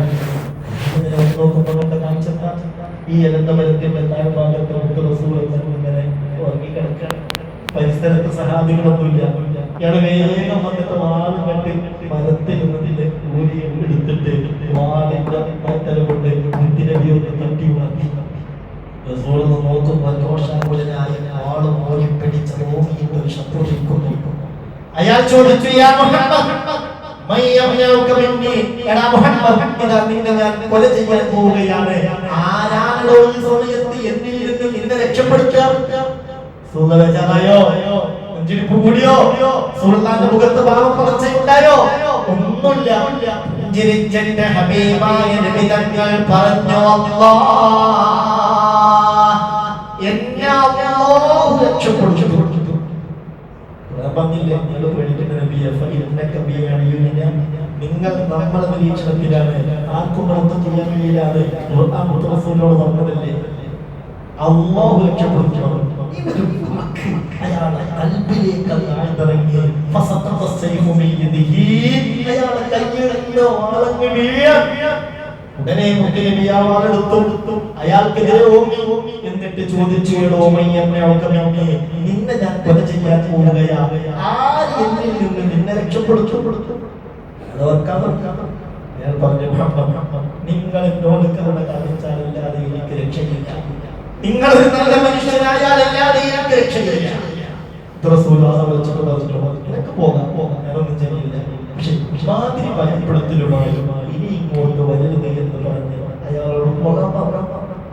ഈ അനന്തപരത്തിന്റെ താഴ്ഭാഗത്ത് റസൂൽ ഇങ്ങനെ ഉറങ്ങിക്കിടക്കാൻ, പരിസരത്ത് സഹാബികളൊന്നുമില്ല. ഇയാള് വേഗം വന്നിട്ട് വാളും കണ്ട് മരത്തിൽ നിന്നിട്ട് ഊരി എടുത്തിട്ട് വാളിന്റെ മരത്തല കൊണ്ട് മുത്തിനബിയൊന്ന് തട്ടി ഉണർത്തി. നോക്കുമ്പോൾ ദോഷാകുലനായ വാളും ഓടിപ്പിടിച്ച് നോക്കിയിട്ട് ഒരു ശത്രു നിൽക്കുന്നു. അയാൾ ചോദിച്ചു, യാ മുഹമ്മദ് കൊല ചെയ്യാൻ പോവുകയാണ്, ആരാണോ ഈ സമയത്ത് എന്നിൽ നിന്ന് നിന്നെ രക്ഷപ്പെടുത്തുക? നെഞ്ചിടിപ്പ് കൂടിയോ? സുൽത്താന്റെ മുഖത്ത് ഭാവം പകർച്ചയുണ്ടായോ? ഒന്നുമില്ല. പുഞ്ചിരിച്ചെന്റെ ഹബീബായ നബി തങ്ങൾ പറഞ്ഞു, എന്നെ അല്ലാഹു രക്ഷപ്പെടുത്തും. നിങ്ങൾ നമ്മളെ നിരീക്ഷണത്തിലാണ്, ആർക്കും ഒന്നും ചെയ്യാൻ കഴിയില്ലാതെ പറഞ്ഞതല്ലേ, അല്ലാഹു രക്ഷപ്പെടുത്തണം. അയാളെ കൽബിലേക്ക് ആഴ്ന്നിറങ്ങി അയാളെ കയ്യിലോ ആളങ്ങ് വീഴാൻ. ഉടനെ മുഖ്യനബിയാവാളെടുത്തു അയാൾക്കെതിരെ ഓങ്ങി. എന്നിട്ട് ചോദിച്ചു, നിന്നെ ഞാൻ കൊല ചെയ്യാൻ പോവുകയാ, ആര് എന്നിൽ നിന്ന് നിന്നെ രക്ഷപ്പെടുത്തും? അയാൾ പറഞ്ഞു, നിങ്ങൾ എന്നോട് കരുണ കാണിച്ചാലല്ലാതെ എനിക്ക് രക്ഷയില്ല, നിങ്ങൾ ഒരു നല്ല മനുഷ്യനായാലല്ലാതെ എനിക്ക് രക്ഷയില്ല. നിനക്ക് പോകാം, ഞാനൊന്നും ചെയ്യില്ല. പക്ഷെ മാതിരി ഭയപ്പെടുത്തലുമായും ഇനി ഇങ്ങോട്ട് വരരുത് എന്ന് പറഞ്ഞ് അയാളോട് പോകാൻ പറഞ്ഞു.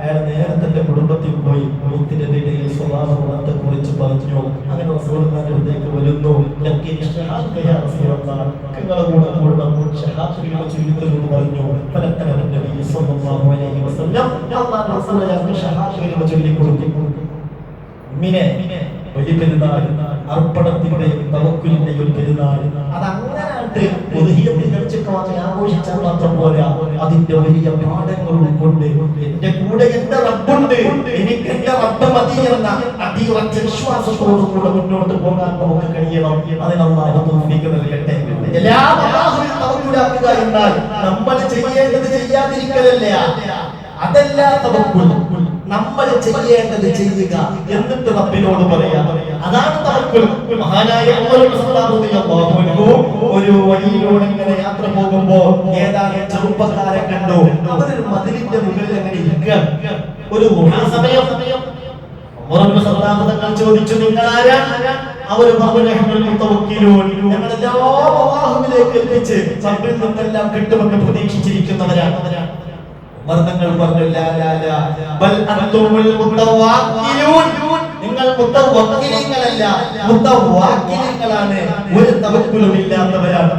അയാൾ നേരെ തന്റെ കുടുംബത്തിൽ പോയി മുത്തിനെതിരെയിൽ സ്വഭാവ ഗുണത്തെ കുറിച്ച് പറഞ്ഞു. അങ്ങനെ റസൂലുള്ളാഹിന്റെ അടുത്തേക്ക് വരുന്നു. ചുരുക്കലോട് പറഞ്ഞു, പെരുന്നാൾ അർപ്പണത്തിന്റെയും തവക്കുലിന്റെയും ഒരു പെരുന്നാൾ. അതങ്ങനായിട്ട് ആഘോഷിച്ചാൽ മാത്രം പോരാ, അതിന്റെ വലിയ പാഠങ്ങൾ ഉൾക്കൊണ്ട് എന്റെ കൂടെ എന്റെ റബ്ബുണ്ട്, എനിക്ക് എന്റെ റബ്ബ് മതി എന്ന അടിയുറച്ച വിശ്വാസത്തോടുകൂടെ മുന്നോട്ട് പോകാൻ നമുക്ക് കഴിയണം. അതിനല്ലാഹു തൗഫീഖ് നൽകട്ടെ. എല്ലാം അല്ലാഹുവിൽ തവക്കുലാക്കുക എന്നാൽ നമ്മൾ ചെയ്യേണ്ടത് ചെയ്യാതിരിക്കലല്ല, അതല്ല തവക്കുൽ. നമ്മൾ ചെയ്യേണ്ടത് ചെയ്യുക, എന്നിട്ട് റബ്ബിനോട് പറയാം. അതാണ് തവക്കുൽ. മഹാനായ ഉമർ റളിയല്ലാഹു അൻഹു ഒരു വഴിയിലൂടെ ഇങ്ങനെ യാത്ര പോകുമ്പോ ഏതാനും ചെറുപ്പക്കാരെ കണ്ടു. അവരൊരു മതിലിന്റെ മുകളിൽ അങ്ങനെ ഇരിക്കുക. ഒരു സമയം തങ്ങൾ ചോദിച്ചു, നിങ്ങൾ ആരാണ്? അവർ ഞങ്ങളെല്ലാം അല്ലാഹുവിലേക്ക് എത്തിച്ച് റബ്ബിൽ നിന്നെല്ലാം കിട്ടുമെന്ന് പ്രതീക്ഷിച്ചിരിക്കുന്നവരാണ്. മർദ്ദങ്ങൾ പറഞ്ഞു, നിങ്ങൾ മുത്തവക്കിലീങ്ങളല്ല, മുത്തവാക്കിലീങ്ങളാണ്, ഒരു തവക്കുലും ഇല്ലാത്തവരാണ്.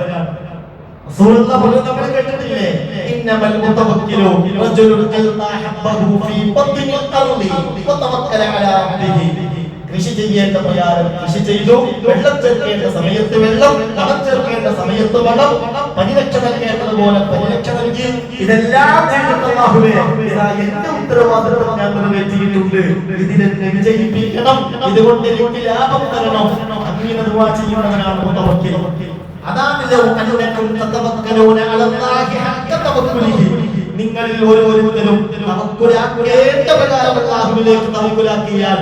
നമ്മൾ കേട്ടിട്ടില്ലേ, ഇന്നമൽ മുതവക്കിലു റജുലുൻ അൽഖാ ഹബ്ബഹു ഫീ ബത്നിൽ അർളി വതവക്കല അലാ റബ്ബിഹി. കൃഷി ചെയ്യേണ്ട പ്രകാരം കൃഷി ചെയ്തു, വെള്ളം ചേർക്കേണ്ട സമയത്ത് വെള്ളം, വളം ചേർക്കേണ്ട സമയത്ത് വളം, പരിരക്ഷ നൽകേണ്ടതുപോലെ പരിരക്ഷ നൽകി. ഇതെല്ലാം അല്ലാഹുവേ എന്റെ ഉത്തരവാദിത്വം ഞാൻ നിറവേറ്റിയിട്ടുണ്ട്, ഇതിലെന്നെ വിജയിപ്പിക്കണം, ഇതുകൊണ്ട് എനിക്ക് ലാഭം തരണം. അങ്ങനെ ദുആ ചെയ്യുന്നവനാണ് മുതവക്കിൽ. അതാണ് നിങ്ങളിൽ ഓരോരുത്തരും തവക്കുലാക്കേണ്ട പ്രകാരം അല്ലാഹുവിലേക്ക് തവക്കുലാക്കിയാൽ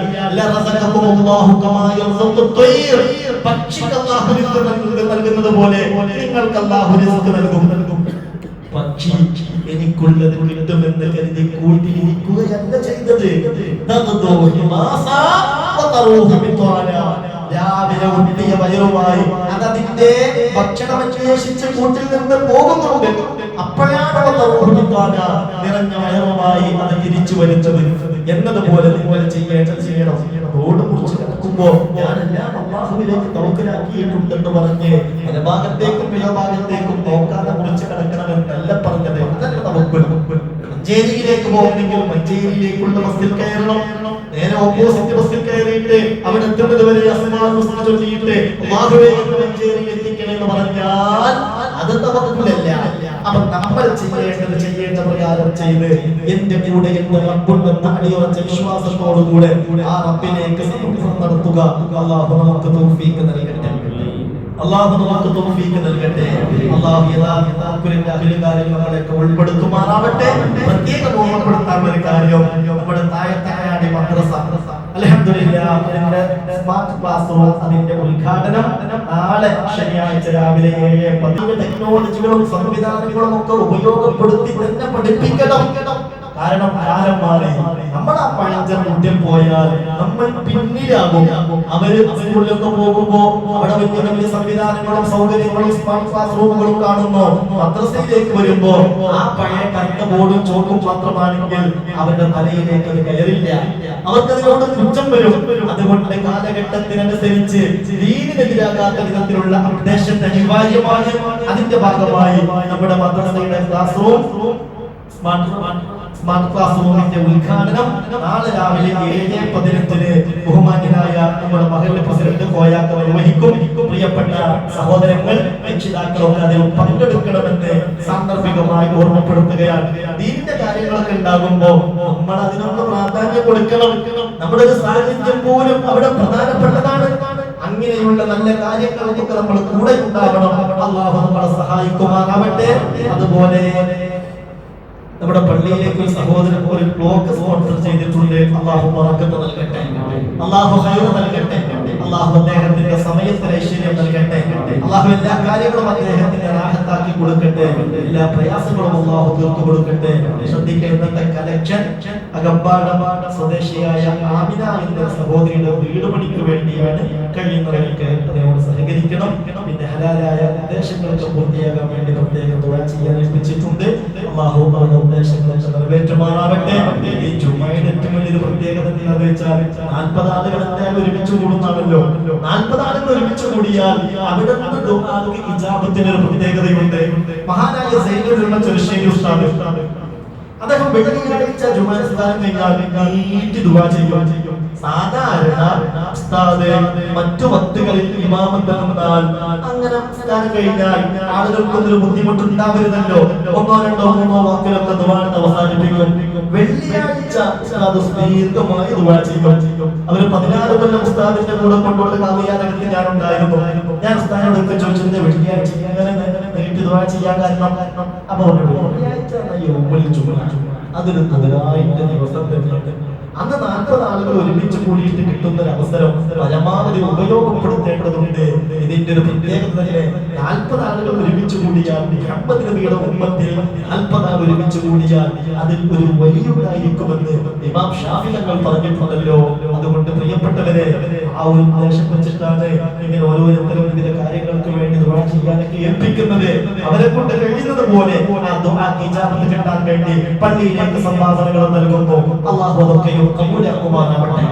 പക്ഷിക്ക് അല്ലാഹു റിസ്ക് നൽകുന്നത് പോലെ നിങ്ങൾക്ക് അല്ലാഹു റിസ്ക് നൽകും. പക്ഷി എനിക്കുള്ളത് കിട്ടുമെന്ന് കരുതി കൂട്ടിയിരിക്കുകയല്ല ചെയ്തത്. രാവിലെ ഒട്ടിയ വയറുമായി അതതിന്റെ ഭക്ഷണം അന്വേഷിച്ച് കൂട്ടിൽ നിന്ന് പോകുന്നുണ്ട്. അപ്പോഴാണ് നിറഞ്ഞ വയറുമായി അത് തിരിച്ചു വരുന്നത്. എന്നതുപോലെ നിങ്ങൾ ചെയ്യണം. റോഡ് മുറിച്ച് കിടക്കുമ്പോ ഞാനെല്ലാം അല്ലാഹുവിലേക്ക് തവക്കുലാക്കിയിട്ടുണ്ടെന്ന് പറഞ്ഞ് വലഭാഗത്തേക്കും പിഴഭാഗത്തേക്കും നോക്കാതെ മുറിച്ച് കിടക്കണമെന്നല്ല പറഞ്ഞത്. അതല്ല തവക്കുൽ. മഞ്ചേരിയിലേക്ക് പോകുന്നെങ്കിൽ മഞ്ചേരിയിലേക്കുള്ള ബസ്സിൽ കയറണം. നേരെ ഓപ്പോസിറ്റ് ബസ്സിൽ കയറിയിട്ട് അവിടെ എത്തുന്നത് വരെ ചൊല്ലിയിട്ട് അല്ലാഹുവേ മഞ്ചേരിയിൽ എത്തിക്കണമെന്ന് പറഞ്ഞാൽ അത് തവക്കുലല്ല. അപ്പൊ നമ്മൾ ചെയ്യേണ്ട പ്രകാരം ചെയ്ത് എന്റെ കൂടെ എന്റെ റബ്ബുണ്ടെന്ന അടിയുറച്ച വിശ്വാസത്തോടുകൂടെ ആ റബ്ബിലേക്ക് സമർപ്പണം നടത്തുക. അല്ലാഹു നമുക്ക് തൗഫീഖ് നൽകട്ടെ. അല്ലാഹു നമുക്ക് തൗഫീഖ് നൽകട്ടെ. അല്ലാഹു യഥാർത്ഥ അഖിലകാര്യങ്ങളൊക്കെ ഉൾപ്പെടുത്തുമാറാവട്ടെ. പ്രത്യേകം ഓർമ്മപ്പെടുത്താൻ ഒരു കാര്യം, നമ്മുടെ താഴത്തായാടി മദ്രസ അൽഹംദുലില്ലാഹ് അതിന്റെ സ്മാർട്ട് ക്ലാസ് റൂം അതിന്റെ ഉദ്ഘാടനം നാളെ ശനിയാഴ്ച രാവിലെ 7:10 ടെക്നോളജികളും സംവിധാനങ്ങളും ഒക്കെ ഉപയോഗപ്പെടുത്തി തന്നെ പഠിപ്പിക്കണം. കാരണം കാലം മാറി. നമ്മൾ ആ പഴഞ്ചൻ കുട്ടിൽ പോയാൽ നമ്മൾ പിന്നിലാകും. അവര് സ്കൂളിലൊക്കെ പോകുമ്പോ അവിടെ വലിയ വലിയ സംവിധാനങ്ങളും സൗകര്യങ്ങളും സ്മാർട്ട് ക്ലാസ് റൂമുകളും കാണുന്നു. മദ്രസയിലേക്ക് വരുമ്പോ ആ പഴയ കറുത്ത ബോർഡും ചോക്കും മാത്രമാണെങ്കിൽ അവരുടെ തലയിലേക്ക് അത് കയറില്ല. അവർക്കതിനോട് പുച്ഛം വരും. അതുകൊണ്ട് കാലഘട്ടത്തിനനുസരിച്ച് ദീനിനെതിരാകാത്ത വിധത്തിലുള്ള അപ്ഡേഷൻ അനിവാര്യമാണ്. അതിന്റെ ഭാഗമായി നമ്മുടെ മദ്രസയുടെ ക്ലാസ് റൂം സ്മാർട്ട് ക്ലാസ് റൂമിന്റെ ഉദ്ഘാടനം നാളെ രാവിലെ 7:15 ബഹുമാന്യനായ നമ്മുടെ മഹല്ല് പ്രസിഡന്റ് കോയാക്ക നിർവഹിക്കും. പ്രിയപ്പെട്ട സഹോദരങ്ങൾ, രക്ഷിതാക്കളൊക്കെ അതിൽ പങ്കെടുക്കണമെന്ന് സാന്ദർഭികമായി ഓർമ്മപ്പെടുത്തുകയാണ്. ദീനിന്റെ കാര്യങ്ങളൊക്കെ ഉണ്ടാകുമ്പോ നമ്മൾ അതിനൊന്ന് പ്രാധാന്യം കൊടുക്കണം. നമ്മുടെ ഒരു സാന്നിധ്യം പോലും അവിടെ പ്രധാനപ്പെട്ടതാണ്. അങ്ങനെയുള്ള നല്ല കാര്യങ്ങൾക്കൊക്കെ നമ്മൾ കൂടെ ഉണ്ടാകണം. അല്ലാഹു നമ്മളെ സഹായിക്കുമാറാവട്ടെ. അതുപോലെ നമ്മുടെ പള്ളിയിലേക്ക് ഒരു സഹോദരൻ ഒരു ബ്ലോക്ക് സ്പോൺസർ ചെയ്തിട്ടുണ്ട്. അല്ലാഹു ബറക്കത്ത് നൽകട്ടെ, അല്ലാഹു ഖൈർ നൽകട്ടെ, അല്ലാഹു അദ്ദേഹത്തിന്റെ സമയത്തിന് ഐശ്വര്യം നൽകട്ടെ, അല്ലാഹു എല്ലാ കാര്യങ്ങളും അദ്ദേഹത്തിന് റാഹത്താക്കി കൊടുക്കട്ടെ, എല്ലാ പ്രയാസങ്ങളും അല്ലാഹു തീർത്തു കൊടുക്കട്ടെ. ശ്രദ്ധിക്കേണ്ട കലക്ഷൻ അകമ്പാടം സ്വദേശിയായ ആമിന എന്ന സഹോദരിയുടെ വീട് പണിക്ക് വേണ്ടിയാണ്. കഴിയുന്നവർക്ക് അതിനോട് സഹകരിക്കണം. പിന്നെ ഹലാലായ ഉദ്ദേശങ്ങളൊക്കെ പൂർത്തിയാകാൻ വേണ്ടി പ്രത്യേകം ദുആ ചെയ്യാൻ ഏൽപ്പിച്ചിട്ടുണ്ട്. അല്ലാഹു ഉദ്ദേശങ്ങളൊക്കെ നിറവേറ്റുമാറാവട്ടെ. ഈ ജുമയുടെ ഏറ്റവും വലിയൊരു പ്രത്യേകത എന്താണെന്ന് വെച്ചാൽ 40 ആളുകൾ എന്തായാലും ഒരുമിച്ച് കൂടുന്നാണല്ലോ. 40 ആളുകൾ ഒരുമിച്ച് കൂടിയാൽ അവിടെ നിന്ന് ദുആക്ക് ഇജാബത്തിന് ഒരു പ്രത്യേകതയുണ്ട്. മഹാനായ സയ്യിദുൽ ഉലമ ചെറുശ്ശേരി ഉസ്താദ് അദ്ദേഹം വെള്ളിയാഴ്ച ജുമാ നിസ്കാരം കഴിഞ്ഞാൽ നീട്ടി ദുആ ചെയ്യും. സാധാരണ ഉസ്താദ് മറ്റു വക്തുകളിൽ ഇമാമത്ത് നിന്നാൽ അങ്ങനെ നിസ്കാരം കഴിഞ്ഞാൽ ആളുകൾക്കൊന്നൊരു ബുദ്ധിമുട്ടുണ്ടാവരുതല്ലോ. 1, 2, 3 വാക്കിലൊക്കെ ദുആ അവസാനിപ്പിക്കും. വെള്ളിയാഴ്ച ഉസ്താദ് ദീർഘമായി ദുആ ചെയ്യും. അവർ 14 കൊല്ലം ഉസ്താദിന്റെ കൂടെ കൊണ്ടുള്ള കാവ്യാനകത്ത് ഞാൻ ഉണ്ടായിരുന്നു. ഞാൻ ഉസ്താദിനോടൊക്കെ ചോദിച്ചതിന്റെ വെള്ളിയാഴ്ച അങ്ങനെ നീട്ടി ദുആ ചെയ്യാൻ കാരണം അപ്പൊ വെള്ളിയാഴ്ച അതൊരു അതിനായിട്ട് ദിവസം തന്നെയുണ്ട്. അന്ന് 40 ആളുകൾ ഒരുമിച്ച് കൂടിയിട്ട് കിട്ടുന്ന ഒരു അവസരം പരമാവധി ഉപയോഗപ്പെടുത്തേണ്ടതുണ്ട്. ഇതിന്റെ ഒരു പ്രത്യേകത തന്നെ 40 ആളുകൾ ഒരുമിച്ച് കൂടിയാൽ മുഹമ്മദ് നബിയുടെ ഉമ്മത്തിൽ 40 ആൾ ഒരുമിച്ച് കൂടിയാൽ അതിൽ ഒരു വലിയുണ്ടായിരിക്കുമെന്ന് ഇമാം ഷാഫി തങ്ങൾ പറഞ്ഞിട്ടുണ്ടല്ലോ. അതുകൊണ്ട് പ്രിയപ്പെട്ടവരെ, ആ ഒരു ഉദ്ദേശം വെച്ചിട്ടാണ് ഇങ്ങനെ ഓരോരുത്തരും ഇതിന്റെ കാര്യങ്ങൾക്ക് വേണ്ടി ദുആ ചെയ്യാനൊക്കെ ഏൽപ്പിക്കുന്നത്. അവരെ കൊണ്ട് കഴിയുന്നത് പോലെ ആ ദുആക്ക് ഇജാബത്ത് കിട്ടാൻ വേണ്ടി പള്ളിയിലേക്ക് സംഭാവനകൾ നൽകുന്നു. അല്ലാഹു അതൊക്കെ കബൂലാക്കുമാറാവട്ടെ.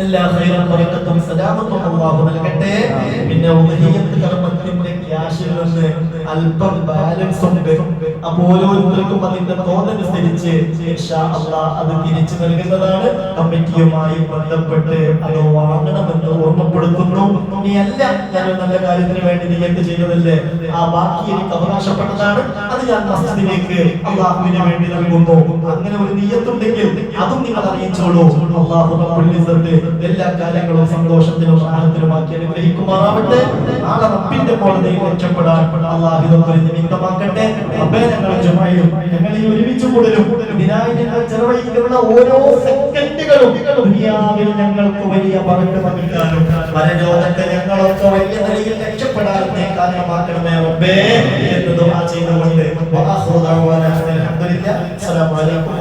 എല്ലാ ഖൈറും ബറക്കത്തും സലാമത്തും അല്ലാഹു നൽകട്ടെ. പിന്നെ ഉദ്ഹിയത്ത് കർമ്മത്തിന്റെ ക്യാഷിൽ നിന്ന് അല്പം ബാലൻസ് ഉണ്ട്. അപ്പോൾ ഓരോരുത്തർക്കും അതിന്റെ തോതനുസരിച്ച് ഇൻഷാ അല്ലാഹ് അത് തിരിച്ചു നൽകുന്നതാണ്. കമ്മിറ്റിയുമായി ബന്ധപ്പെട്ട് അത് വാങ്ങണമെന്ന് ഓർമ്മപ്പെടുത്തുന്നു. നീയല്ല ഞാൻ നല്ല കാര്യത്തിന് വേണ്ടി നിയത്ത് ചെയ്തതല്ലേ, ആ ബാക്കി എനിക്ക് അവകാശപ്പെട്ടതാണ്, അത് ഞാൻ മസ്ജിദിലേക്ക് അല്ലാഹുവിന് വേണ്ടി നൽകുന്നു. അങ്ങനെ ഒരു നിയത്തുണ്ടെങ്കിൽ അതും നിങ്ങൾ അറിയിച്ചോളൂ. അല്ലാഹു റബ്ബുൽ ഇസ്സത്ത് എല്ലാ കാര്യങ്ങളും സന്തോഷത്തിലും റാഹത്തിലുമാക്കി അനുഗ്രഹിക്കുമാറാവട്ടെ. നാളെ റബ്ബിന്റെ കോടതിയിൽ രക്ഷപ്പെടാൻ അല്ലാഹു ഇതൊരു നിമിത്തമാക്കട്ടെ. റബ്ബേ, ഞങ്ങൾ ജുമഅയും ഞങ്ങൾ ഈ ഒരുമിച്ച് കൂടലും ഇതിനായി ഞങ്ങൾ ചെലവഴിക്കുന്ന ഓരോ സെക്കൻഡുകളും ദുനിയാവിൽ ഞങ്ങൾക്ക് വലിയ ബറക്കത്ത് നൽകാനും പരലോകത്തെ ഞങ്ങളൊക്കെ വലിയ നിലയിൽ രക്ഷപ്പെടാനും നീ കാരണമാക്കണമേ റബ്ബേ എന്ന് ദുആ ചെയ്തുകൊണ്ട് വആഖിറു ദഅവാനാ അൽഹംദുലില്ലാഹി. അസ്സലാമു അലൈക്കും.